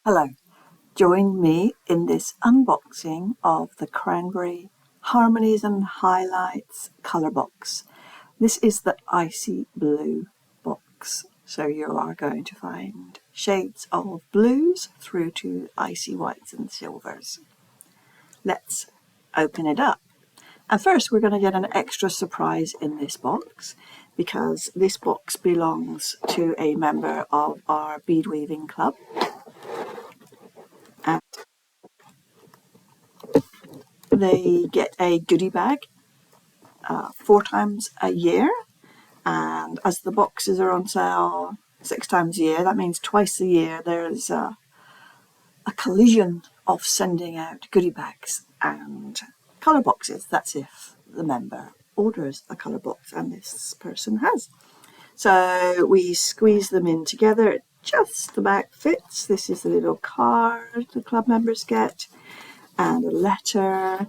Hello, join me in this unboxing of the Cranberry Harmonies and Highlights colour box. This is the icy blue box, so you are going to find shades of blues through to icy whites and silvers. Let's open it up. And first we're going to get an extra surprise in this box because this box belongs to a member of our bead weaving club. And they get a goodie bag 4 times a year, and as the boxes are on sale 6 times a year, that means twice a year there's a collision of sending out goodie bags and colour boxes. That's if the member orders a colour box, and this person has. So we squeeze them in together, it just about fits. This is the little card the club members get, and a letter.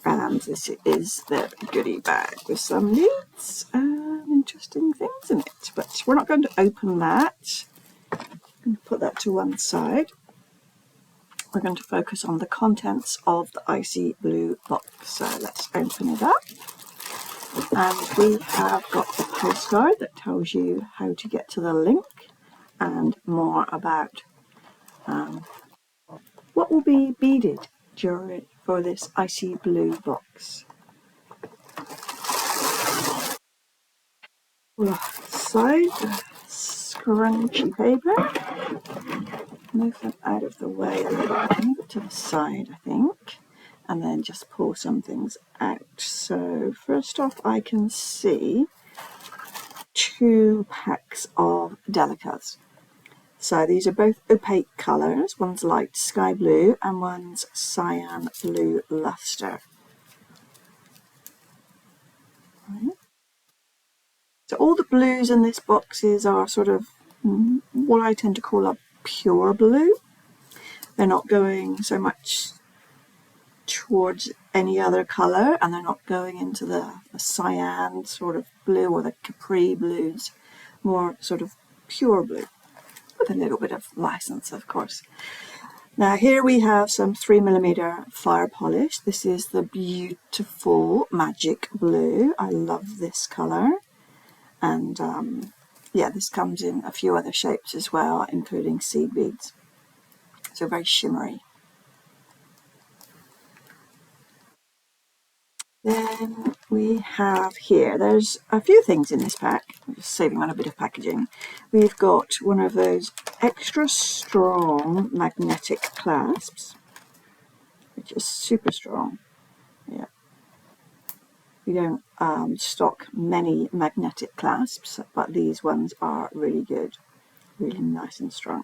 And this is the goodie bag with some leads and interesting things in it. But we're not going to open that. I'm going to put that to one side. We're going to focus on the contents of the icy blue box. So let's open it up. And we have got the postcard that tells you how to get to the link and more about what will be beaded for this icy blue box. Side scrunchy paper. Move them out of the way a little bit. Move it to the side, I think, and then just pull some things out. So first off, I can see 2 packs of delicas. So these are both opaque colours. One's light sky blue and one's cyan blue luster. Right. So all the blues in this boxes are sort of what I tend to call a pure blue. They're not going so much towards any other colour, and they're not going into the cyan sort of blue or the capri blues, more sort of pure blue with a little bit of license, of course. Now here we have some 3mm fire polish. This is the beautiful magic blue. I love this colour, and yeah, this comes in a few other shapes as well, including seed beads, so very shimmery. Then we have here, there's a few things in this pack. I'm just saving on a bit of packaging. We've got one of those extra strong magnetic clasps, which is super strong. Yeah, we don't stock many magnetic clasps, but these ones are really good, really nice and strong.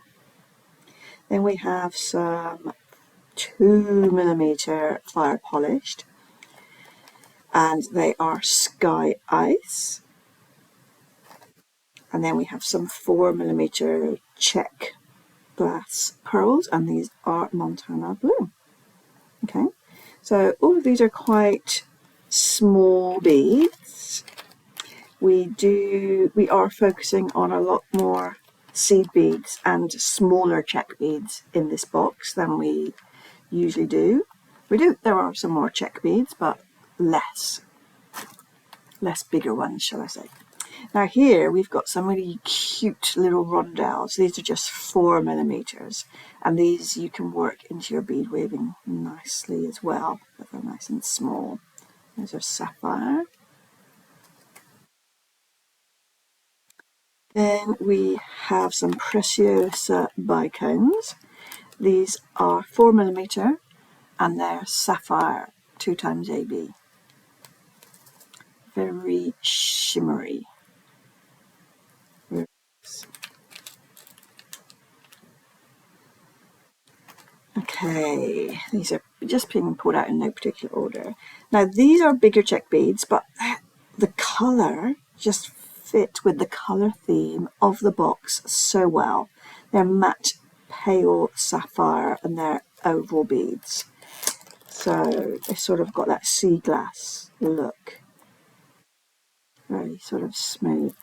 Then we have some 2mm fire polished, and they are Sky Ice. And then we have some 4mm check glass pearls, and these are Montana Blue. Okay, so all of these are quite small beads. We are focusing on a lot more seed beads and smaller check beads in this box than we usually do. There are some more check beads, but less bigger ones, shall I say. Now here we've got some really cute little rondelles. These are just 4mm, and these you can work into your bead weaving nicely as well, but they're nice and small. These are sapphire. Then we have some Preciosa bicones. These are 4mm, and they're sapphire 2 times AB. Very shimmery. Okay, these are just being pulled out in no particular order. Now these are bigger check beads, but the colour just fit with the colour theme of the box so well. They're matte pale sapphire and they're oval beads. So they've sort of got that sea glass look. Very sort of smooth,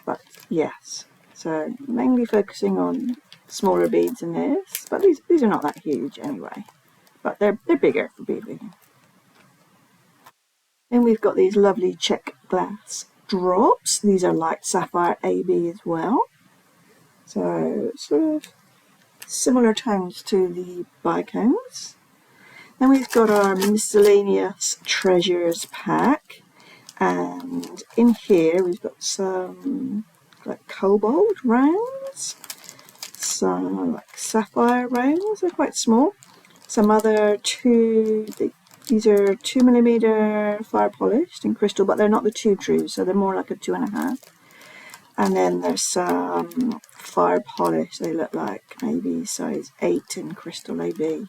but yes. So mainly focusing on smaller beads in this, but these are not that huge anyway. But they're bigger for beading. Then we've got these lovely check glass drops. These are light sapphire AB as well. So sort of similar tones to the bicones. Then we've got our miscellaneous treasures pack, and in here we've got some like cobalt rounds, some like sapphire rounds, they're quite small, some other these are 2mm fire polished in crystal, but they're not the 2 true, so they're more like a 2.5. And then there's some fire polish, they look like maybe size 8 in crystal AB.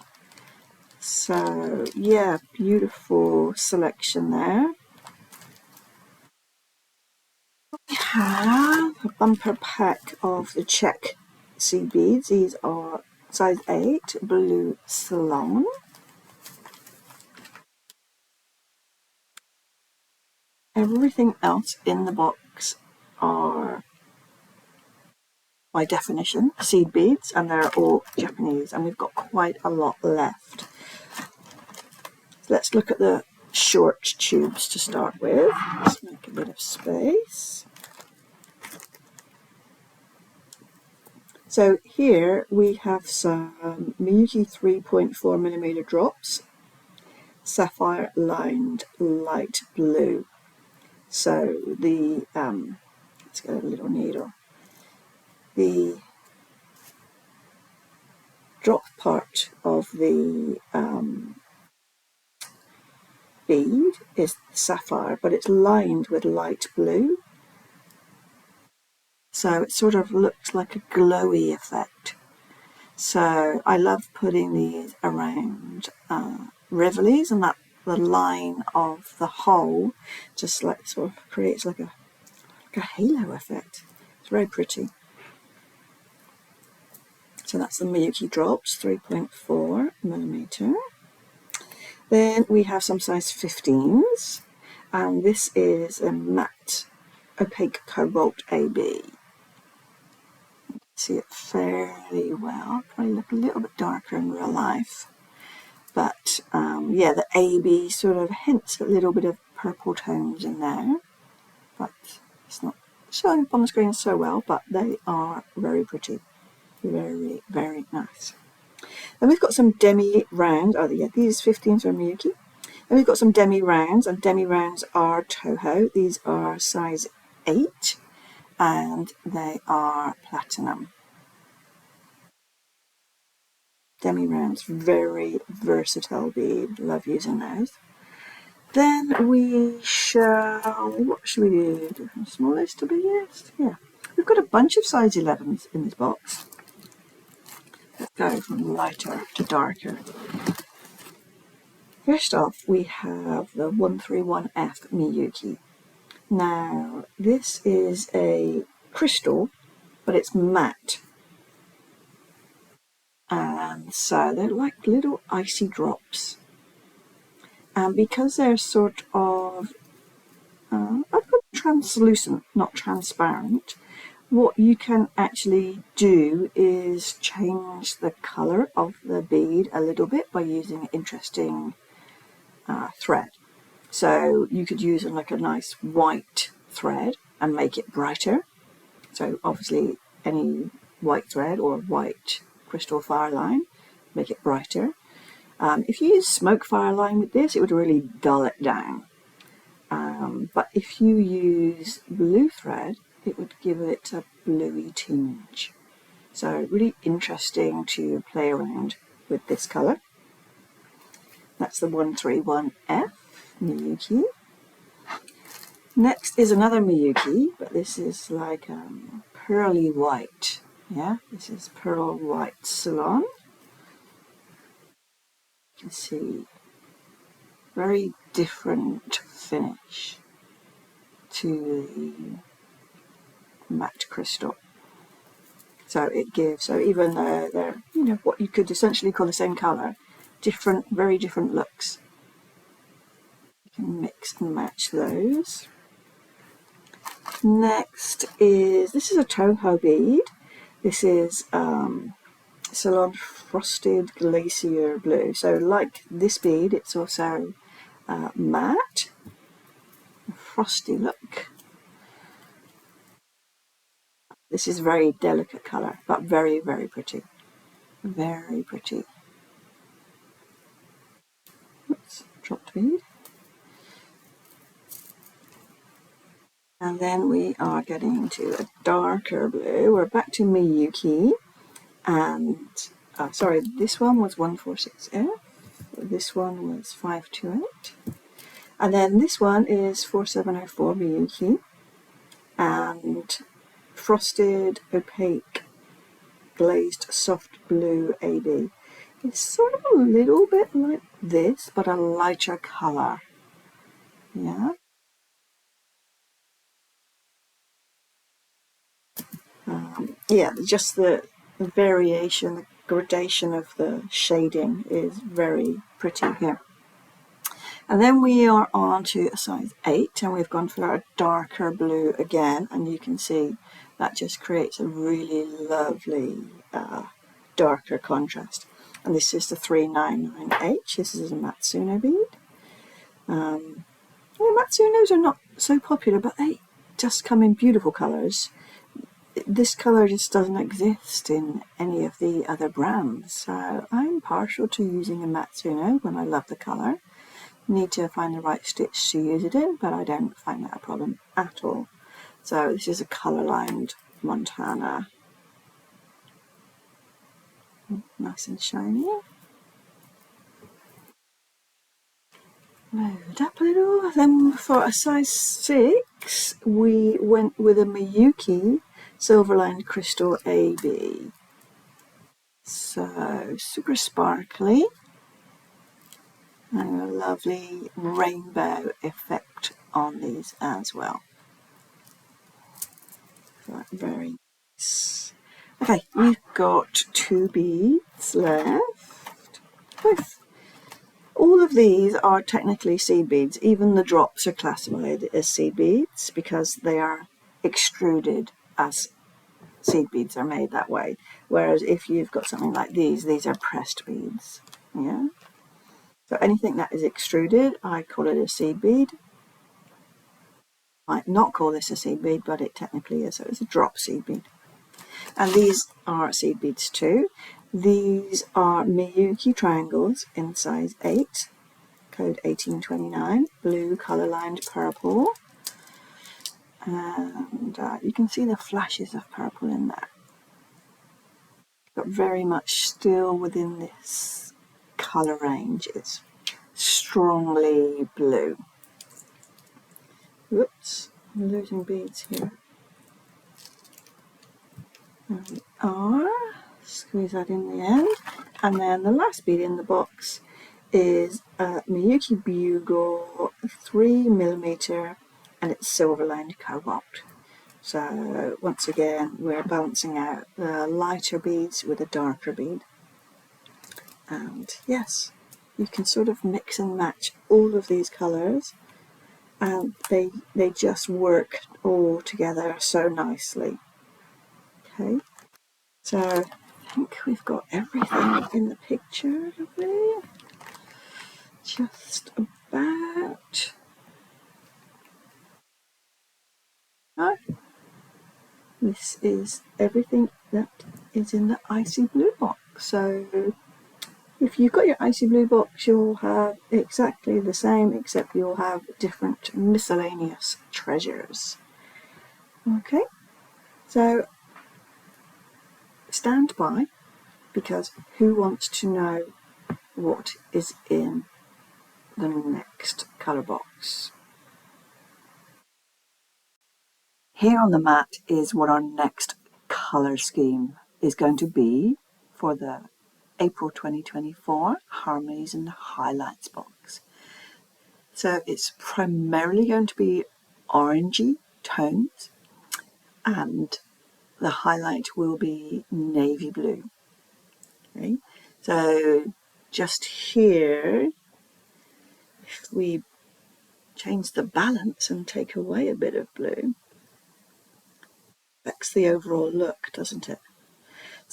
So yeah, beautiful selection there. We have a bumper pack of the check seed beads. These are size 8 blue Ceylon. Everything else in the box are, by definition, seed beads, and they're all Japanese, and we've got quite a lot left. Let's look at the short tubes to start with. Let's make a bit of space. So here we have some Miyuki 3.4mm drops, sapphire lined light blue. So the, let's get a little needle. The drop part of the bead is sapphire, but it's lined with light blue. So it sort of looks like a glowy effect. So I love putting these around rivolis, and that the line of the hole just like sort of creates like a halo effect. It's very pretty. So that's the Miyuki drops, 3.4mm. Then we have some size 15s, and this is a matte opaque cobalt AB. See it fairly well, probably look a little bit darker in real life. But yeah, the AB sort of hints a little bit of purple tones in there, but it's not showing up on the screen so well, but they are very pretty. Very, very nice. Then we've got some demi rounds. Oh yeah, these 15s are Miyuki. Then we've got some demi rounds, and demi rounds are Toho. These are size 8, and they are platinum. Demi rounds, very versatile bead. Love using those. Then we shall, what should we do? Smallest to biggest? Yeah. We've got a bunch of size 11s in this box. Let's go from lighter to darker. First off, we have the 131F Miyuki. Now, this is a crystal, but it's matte. And so they're like little icy drops. And because they're sort of, I'd put translucent, not transparent, what you can actually do is change the colour of the bead a little bit by using interesting thread. So you could use like a nice white thread and make it brighter. So obviously any white thread or white crystal fire line, make it brighter. If you use smoke fire line with this, it would really dull it down. But if you use blue thread, it would give it a bluey tinge. So really interesting to play around with this colour. That's the 131F Miyuki. Next is another Miyuki, but this is like pearly white. Yeah, this is pearl white Ceylon. You can see very different finish to the matte crystal. So it gives, so even though they're, you know, what you could essentially call the same colour, different, very different looks. You can mix and match those. Next is, this is a Toho bead. This is Salon Frosted Glacier Blue. So like this bead, it's also matte, frosty look. This is very delicate colour, but very, very pretty. Very pretty. Oops, dropped bead. And then we are getting to a darker blue. We're back to Miyuki. And, sorry, this one was 146F. This one was 528. And then this one is 4704 Miyuki. And Frosted Opaque Glazed Soft Blue AB. It's sort of a little bit like this, but a lighter colour. Yeah. Yeah, just the variation, the gradation of the shading is very pretty here. And then we are on to a size 8, and we've gone for a darker blue again, and you can see that just creates a really lovely darker contrast. And this is the 399H. This is a Matsuno bead. Yeah, Matsunos are not so popular, but they just come in beautiful colours. This colour just doesn't exist in any of the other brands, so I'm partial to using a Matsuno when I love the colour. Need to find the right stitch to use it in, but I don't find that a problem at all. So this is a colour-lined Montana. Nice and shiny. Load up a little. Then for a size 6, we went with a Miyuki Silver-Lined Crystal AB. So super sparkly. And a lovely rainbow effect on these as well. So very nice. Okay, we've got 2 beads left. All of these are technically seed beads. Even the drops are classified as seed beads because they are extruded as seed beads are made that way. Whereas if you've got something like these are pressed beads. Yeah. So anything that is extruded, I call it a seed bead. I might not call this a seed bead, but it technically is. So it's a drop seed bead. And these are seed beads too. These are Miyuki triangles in size 8, code 1829, blue colour-lined purple. And you can see the flashes of purple in there. But very much still within this colour range. It's strongly blue. Whoops, I'm losing beads here. There we are. Squeeze that in the end. And then the last bead in the box is a Miyuki Bugle 3mm, and it's silver-lined cobalt. So once again, we're balancing out the lighter beads with a darker bead. And yes, you can sort of mix and match all of these colours, and they just work all together so nicely. Okay, so I think we've got everything in the picture, have we? Just about. No, this is everything that is in the icy blue box. So if you've got your icy blue box, you'll have exactly the same, except you'll have different miscellaneous treasures. Okay, so stand by, because who wants to know what is in the next colour box? Here on the mat is what our next colour scheme is going to be for the April 2024 Harmonies and Highlights box. So it's primarily going to be orangey tones, and the highlight will be navy blue. Okay? So just here, if we change the balance and take away a bit of blue, affects the overall look, doesn't it?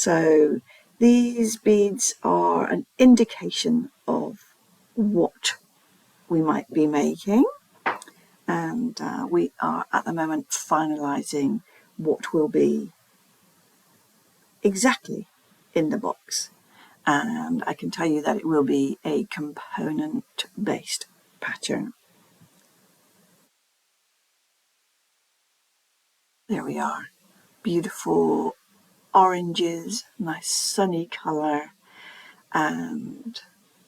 So these beads are an indication of what we might be making, and we are at the moment finalising what will be exactly in the box, and I can tell you that it will be a component based pattern. There we are, beautiful oranges, nice sunny colour, and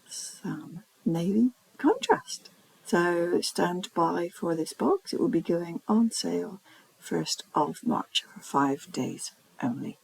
some navy contrast. So stand by for this box. It will be going on sale 1st of March for 5 days only.